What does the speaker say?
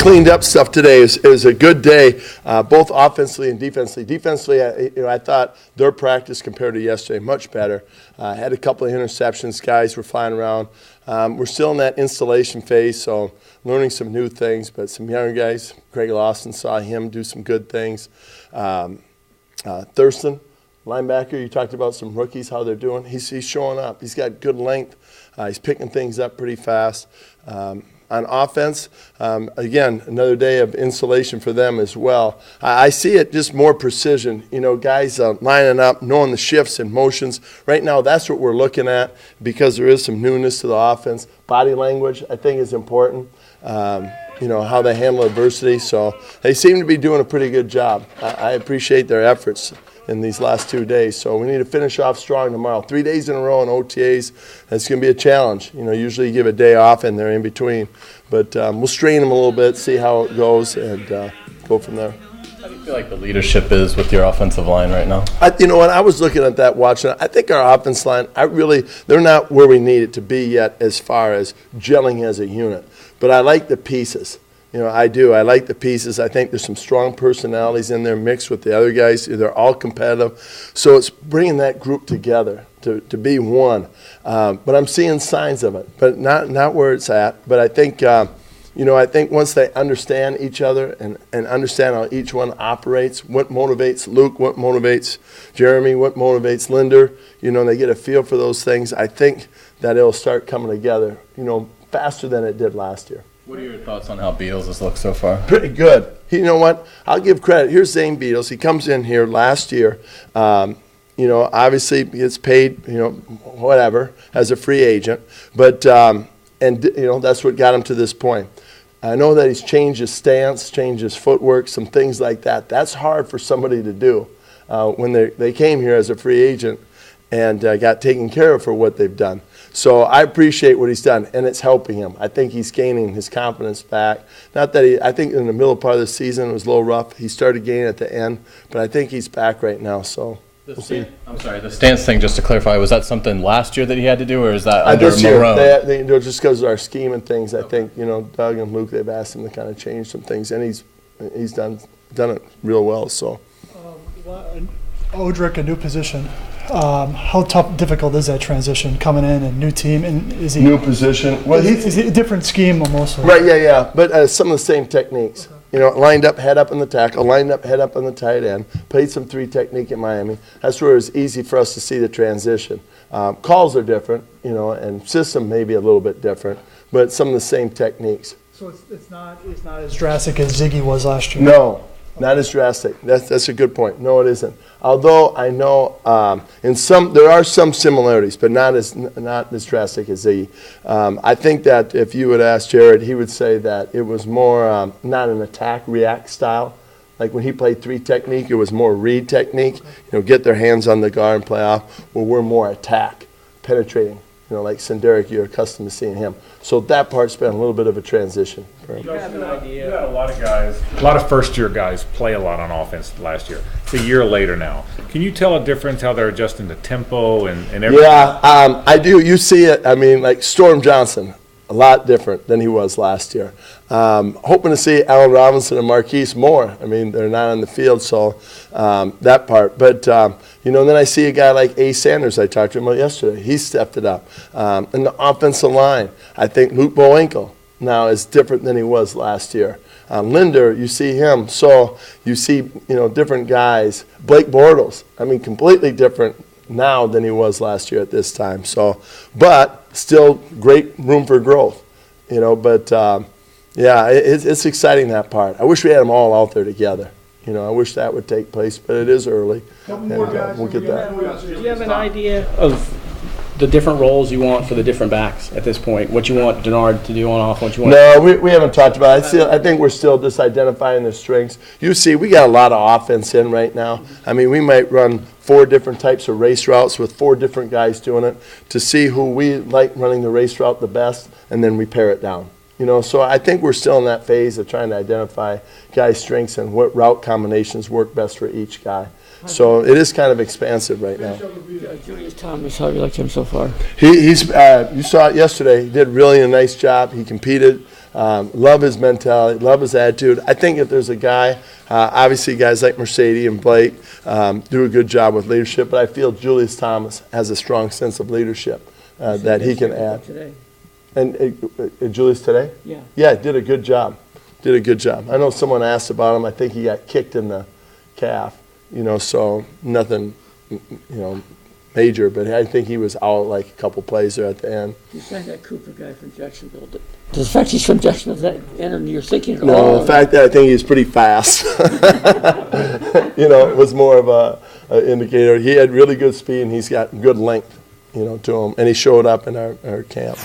cleaned up stuff today. It was a good day, both offensively and defensively. Defensively, I thought their practice compared to yesterday much better. Had a couple of interceptions. Guys were flying around. We're still in that installation phase, so learning some new things. But some younger guys, Greg Lawson, saw him do some good things. Thurston, linebacker, you talked about some rookies, how they're doing. He's showing up. He's got good length. He's picking things up pretty fast. On offense, again, another day of insulation for them as well. I see it just more precision. Guys lining up, knowing the shifts and motions. Right now, that's what we're looking at because there is some newness to the offense. Body language, I think, is important. How they handle adversity. So they seem to be doing a pretty good job. I appreciate their efforts in these last 2 days. So we need to finish off strong tomorrow. 3 days in a row in OTAs, that's going to be a challenge. Usually you give a day off and they're in between. But we'll strain them a little bit, see how it goes, and go from there. How do you feel like the leadership is with your offensive line right now? I was looking at that, watching it. I think our offensive line, they're not where we need it to be yet as far as gelling as a unit. But I like the pieces. I do. I like the pieces. I think there's some strong personalities in there mixed with the other guys. They're all competitive. So it's bringing that group together to be one. But I'm seeing signs of it, but not where it's at. But I think, I think once they understand each other and understand how each one operates, what motivates Luke, what motivates Jeremy, what motivates Linder, they get a feel for those things, I think that it'll start coming together, faster than it did last year. What are your thoughts on how Beals has looked so far? Pretty good. You know what? I'll give credit. Here's Zane Beals. He comes in here last year. Obviously he gets paid, whatever, as a free agent. But, that's what got him to this point. I know that he's changed his stance, changed his footwork, some things like that. That's hard for somebody to do when they came here as a free agent and got taken care of for what they've done. So I appreciate what he's done, and it's helping him. I think he's gaining his confidence back. Not that I think in the middle part of the season it was a little rough. He started gaining at the end, but I think he's back right now. So we'll see. I'm sorry, the stance thing, just to clarify, was that something last year that he had to do, or is that under this year? Marone? Just because of our scheme and things, I think, Doug and Luke, they've asked him to kind of change some things, and he's done it real well. So. Odrick, a new position. How difficult is that transition coming in and new team? And is he new position? Well, is it a different scheme almost? Right, yeah. But some of the same techniques. Lined up, head up in the tackle, lined up, head up on the tight end. Played some 3 technique in Miami. That's where it was easy for us to see the transition. Calls are different, and system may be a little bit different, but some of the same techniques. So it's not as drastic as Ziggy was last year. No. Not as drastic. That's a good point. No, it isn't. Although I know there are some similarities, but not as drastic as Ziggy. I think that if you would ask Jared, he would say that it was more not an attack-react style. Like when he played 3 technique, it was more read technique. Get their hands on the guard and play off. Well, we're more attack, penetrating. Like Senderic, you're accustomed to seeing him. So that part's been a little bit of a transition. You had a lot of guys, a lot of first-year guys play a lot on offense last year. It's a year later now. Can you tell a difference how they're adjusting to tempo and everything? Yeah, I do. You see it. I mean, like Storm Johnson, a lot different than he was last year. Hoping to see Allen Robinson and Marquise more. I mean, they're not on the field, so that part. But, then I see a guy like A. Sanders I talked to him about yesterday. He stepped it up. And the offensive line, I think Luke Bowinkle now is different than he was last year. Linder, you see him. So you see, different guys. Blake Bortles, I mean, completely different now than he was last year at this time. So, but still great room for growth, it's exciting, that part. I wish we had them all out there together. I wish that would take place, but it is early, and we'll get that. Do you have an idea of the different roles you want for the different backs at this point? What you want Denard to do on offense? No, we haven't talked about it. I think we're still just identifying their strengths. You see, we got a lot of offense in right now. I mean, we might run 4 different types of race routes with 4 different guys doing it to see who we like running the race route the best, and then we pare it down. So I think we're still in that phase of trying to identify guys' strengths and what route combinations work best for each guy. So it is kind of expansive right now. Julius Thomas, how have you liked him so far? He's you saw it yesterday. He did really a nice job. He competed. Love his mentality, love his attitude. I think if there's a guy, obviously guys like Mercedes and Blake do a good job with leadership, but I feel Julius Thomas has a strong sense of leadership that he can add. Today. And Julius today? Yeah. Yeah, did a good job. Did a good job. I know someone asked about him. I think he got kicked in the calf, so nothing, major, but I think he was out like a couple plays there at the end. You signed that Cooper guy from Jacksonville. Does the fact he's from Jacksonville, does that enter your thinking at all? No, the fact that I think he's pretty fast, was more of a indicator. He had really good speed and he's got good length, to him, and he showed up in our camp.